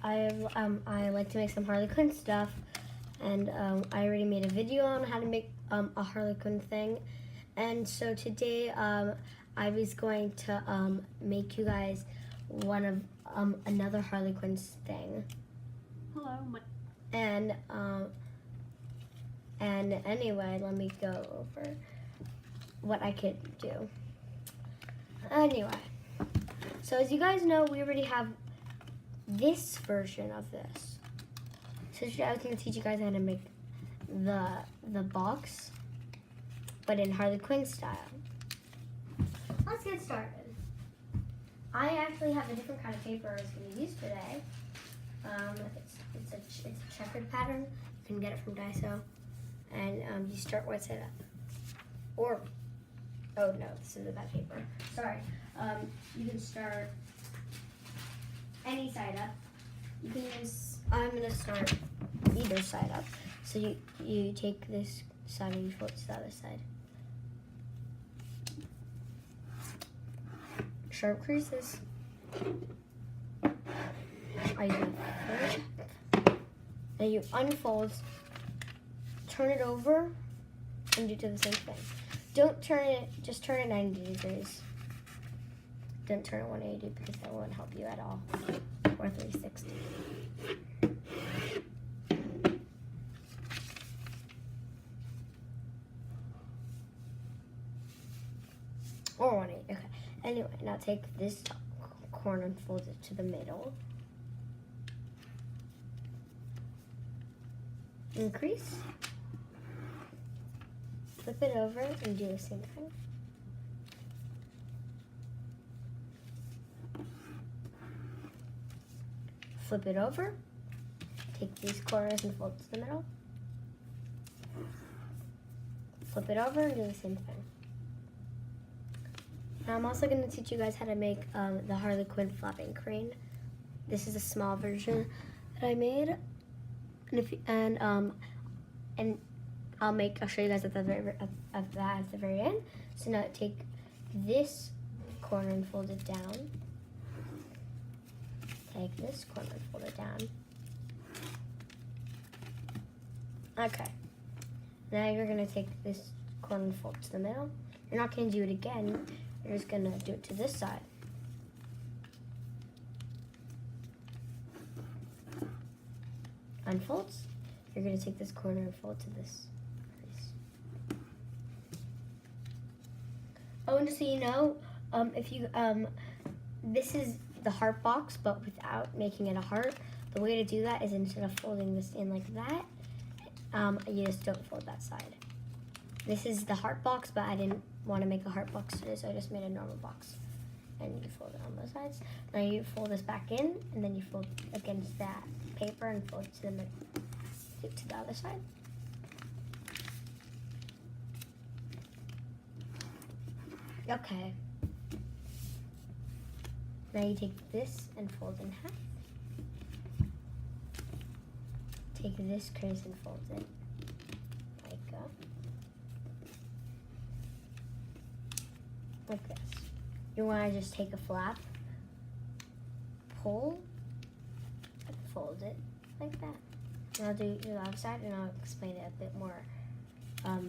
I like to make some Harley Quinn stuff, and I already made a video on how to make a Harley Quinn thing, and so today I was going to make you guys one of another Harley Quinn thing. Hello. And anyway, let me go over what I could do. Anyway, so as you guys know, we already have this version of this. So today I was going to teach you guys how to make the box, but in Harley Quinn style. Let's get started. I actually have a different kind of paper I was going to use today. It's a checkered pattern. You can get it from Daiso. And you start one side up. Or, oh no, this is a bad paper. Sorry. You can start any side up. You can use, I'm going to start either side up. So you take this side and you fold it to the other side. Sharp creases. I do first. Then you unfold, turn it over, and you do the same thing. Don't turn it, just turn it 90 degrees. Don't turn it 180 because that won't help you at all. Or 360. Or 180, okay. Anyway, now take this corner and fold it to the middle. Increase. Flip it over and do the same thing. Flip it over. Take these corners and fold it to the middle. Flip it over and do the same thing. Now I'm also going to teach you guys how to make the Harley Quinn flapping crane. This is a small version that I made, and I'll show you guys at the very end. So now take this corner and fold it down. Take this corner and fold it down. Okay. Now you're gonna take this corner and fold it to the middle. You're not gonna do it again. You're just gonna do it to this side. Unfolds. You're gonna take this corner and fold to this place. Oh, and just so you know, this is the heart box, but without making it a heart. The way to do that is instead of folding this in like that, you just don't fold that side. This is the heart box, but I didn't want to make a heart box today, so I just made a normal box. And you fold it on both sides. Now you fold this back in, and then you fold against that paper and fold it to the other side. Okay. Now you take this and fold in half. Take this crease and fold it like this. You want to just take a flap, pull, and fold it like that. And I'll do the other side, and I'll explain it a bit more, a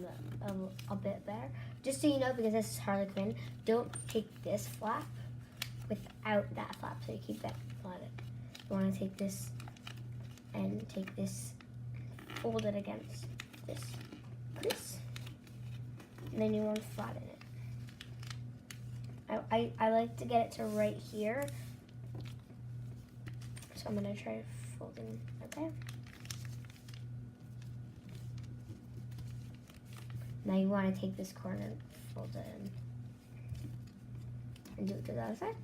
bit better. Just so you know, because this is Harley Quinn, don't take this flap without that flap, so you keep that flatted. You want to take this and take this, fold it against this crease, and then you want to flatten it. I like to get it to right here, so I'm going to try folding right there. Now you want to take this corner and fold it in and do it to the other side.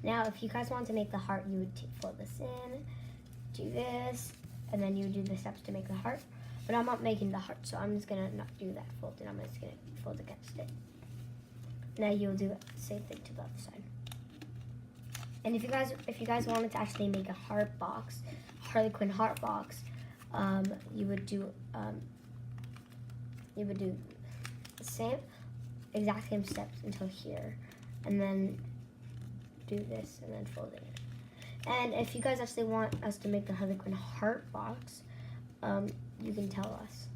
Now if you guys want to make the heart, you would fold this in, do this, and then you would do the steps to make the heart. But I'm not making the heart, so I'm just gonna not do that fold, and I'm just gonna fold against it. Now you'll do the same thing to the other side. And if you guys wanted to actually make a heart box, Harley Quinn heart box, you would do the exact same steps until here, and then do this and then fold it. And if you guys actually want us to make the Harley Quinn heart box, you can tell us.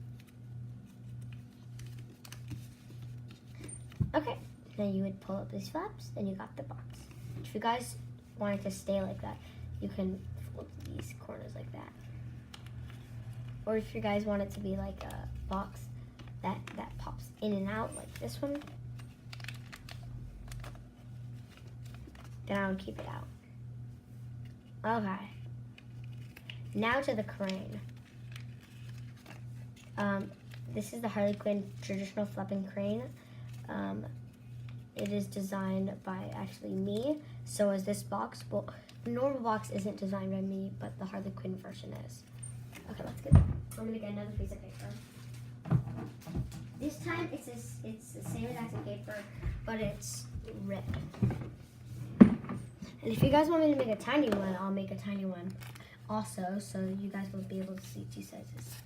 Okay, then you would pull up these flaps, then you got the box. If you guys want it to stay like that, you can fold these corners like that. Or if you guys want it to be like a box that pops in and out like this one, then I would keep it out. Okay. Now to the crane. This is the Harley Quinn traditional flapping crane. It is designed by actually me. So is this box. Well, the normal box isn't designed by me, but the Harley Quinn version is. Okay, let's get. I'm gonna get another piece of paper. This time it's the same exact paper, but it's red. And if you guys want me to make a tiny one, I'll make a tiny one also, so you guys will be able to see two sizes.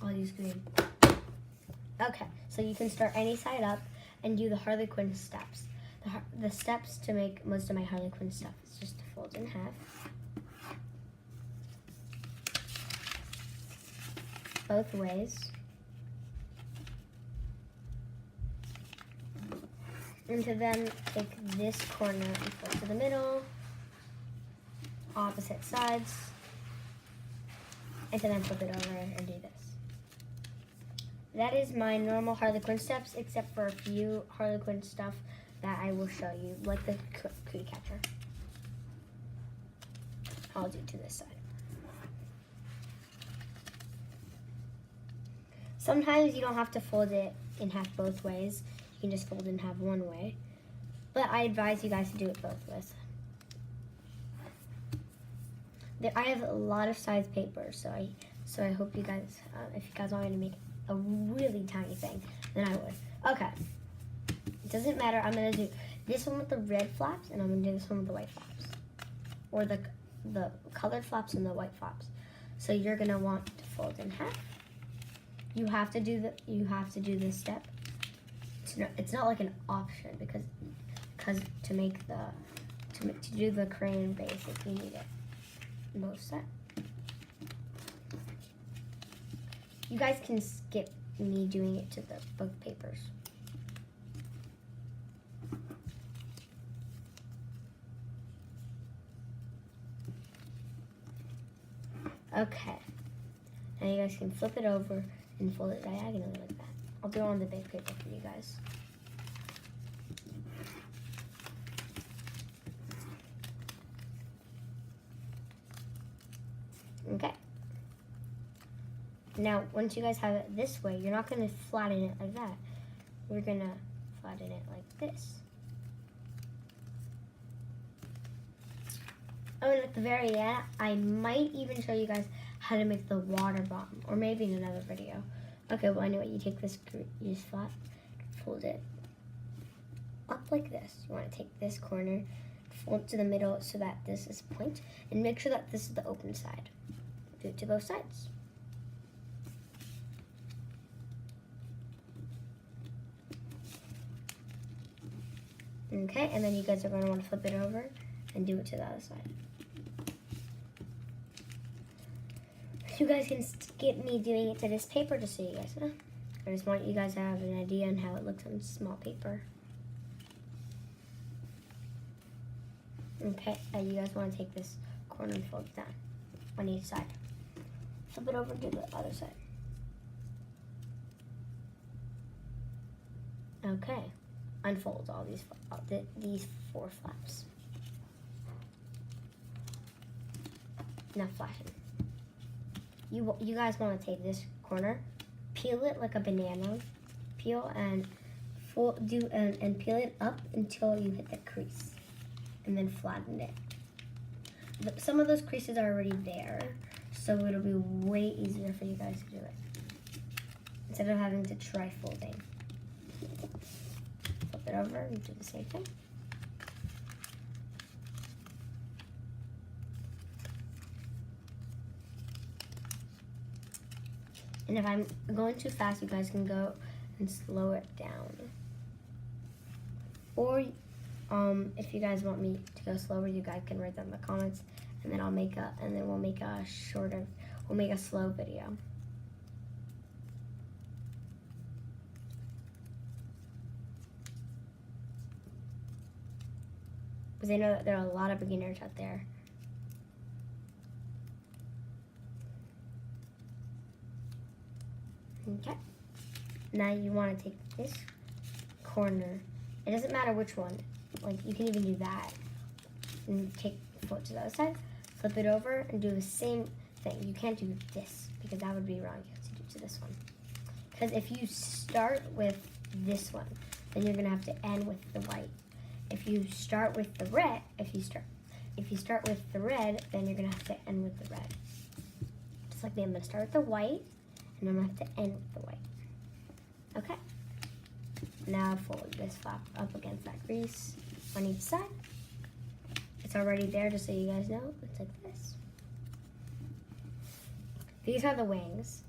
I'll use green. Okay, so you can start any side up and do the Harley Quinn steps. The steps to make most of my Harley Quinn stuff is just to fold in half. Both ways. And to then take this corner and fold to the middle, opposite sides, and to then flip it over and do this. That is my normal Harley Quinn steps, except for a few Harley Quinn stuff that I will show you, like the cookie catcher. I'll do to this side. Sometimes you don't have to fold it in half both ways. You can just fold it in half one way. But I advise you guys to do it both ways. I have a lot of size paper, so I hope you guys, if you guys want me to make a really tiny thing, then I would. Okay. It doesn't matter. I'm going to do this one with the red flaps, and I'm going to do this one with the white flaps. Or the colored flaps and the white flaps. So you're going to want to fold in half. You have to do this step. It's not like an option because to do the crane basic, you need it. Both set. You guys can skip me doing it to both papers. Okay. Now you guys can flip it over and fold it diagonally like that. I'll do it on the big paper for you guys. Okay. Now, once you guys have it this way, you're not going to flatten it like that. We're going to flatten it like this. Oh, and at the very end, I might even show you guys how to make the water bomb, or maybe in another video. Okay, well, anyway, you take this, you just fold it up like this. You want to take this corner, fold it to the middle so that this is point, and make sure that this is the open side. Do it to both sides. Okay, and then you guys are going to want to flip it over and do it to the other side. You guys can skip me doing it to this paper just so you guys know. I just want you guys to have an idea on how it looks on small paper. Okay, and you guys want to take this corner and fold it down on each side. Flip it over to the other side. Okay, unfold all these 4 flaps. Now flatten. You guys want to take this corner, peel it like a banana, peel and and peel it up until you hit the crease, and then flatten it. Some of those creases are already there, so it'll be way easier for you guys to do it instead of having to try folding. Flip it over and do the same thing. And if I'm going too fast, you guys can go and slow it down. Or If you guys want me to go slower, you guys can write that in the comments, and then we'll make a slow video. Because I know that there are a lot of beginners out there. Okay. Now you want to take this corner. It doesn't matter which one. Like, you can even do that. And flip to the other side, flip it over, and do the same thing. You can't do this, because that would be wrong. You have to do to this one. Because if you start with this one, then you're going to have to end with the white. If you start with the red, if you start with the red, then you're going to have to end with the red. Just like me, I'm going to start with the white, and I'm going to have to end with the white. Okay. Now fold this flap up against that crease on each side. It's already there, just so you guys know. It's like this. These are the wings.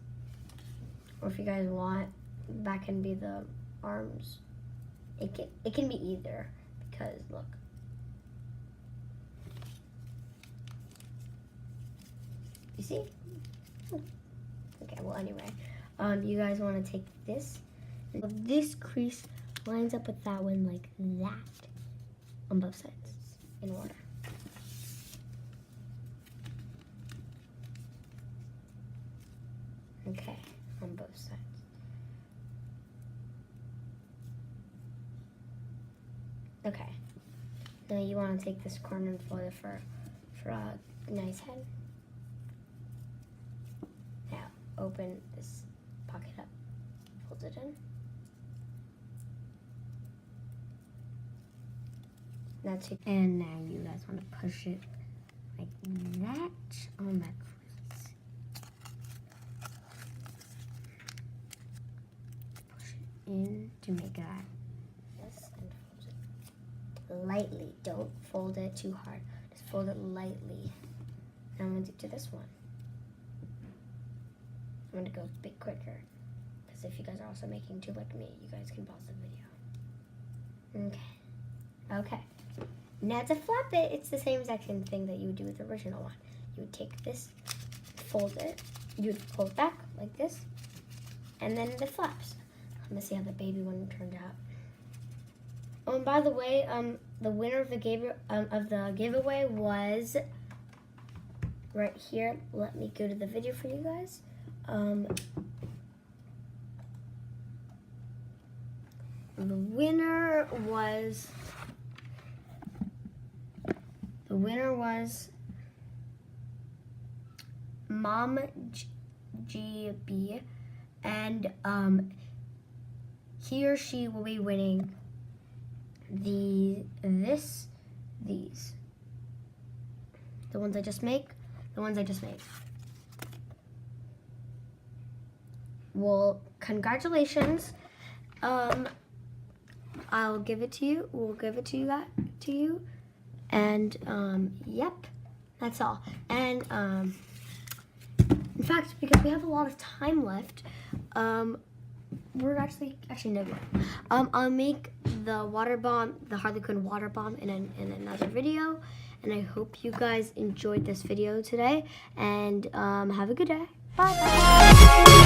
Or if you guys want, that can be the arms. It can be either, because look. You see? Okay, well anyway. You guys want to take this. This crease lines up with that one like that on both sides in order. Okay, on both sides. Okay, now you want to take this corner and fold it for a nice head. Now open this pocket up, fold it in. That's it. And now you guys want to push it like that on that crease. Push it in to make that this and fold it lightly. Don't fold it too hard. Just fold it lightly. Now I'm going to do this one. I'm going to go a bit quicker, because if you guys are also making two like me, you guys can pause the video. Okay. Now to flap it, it's the same exact same thing that you would do with the original one. You would take this, fold it, you would pull it back like this, and then the flaps. Let me see how the baby one turned out. Oh, and by the way, the winner of the giveaway was right here. Let me go to the video for you guys. The winner was Mom GB, and he or she will be winning these, the ones I just made. Well, congratulations. I'll give it to you. We'll give it to you. And yep, that's all. And in fact, because we have a lot of time left, we're actually no. I'll make the water bomb, the Harley Quinn water bomb, in another video. And I hope you guys enjoyed this video today. And have a good day. Bye.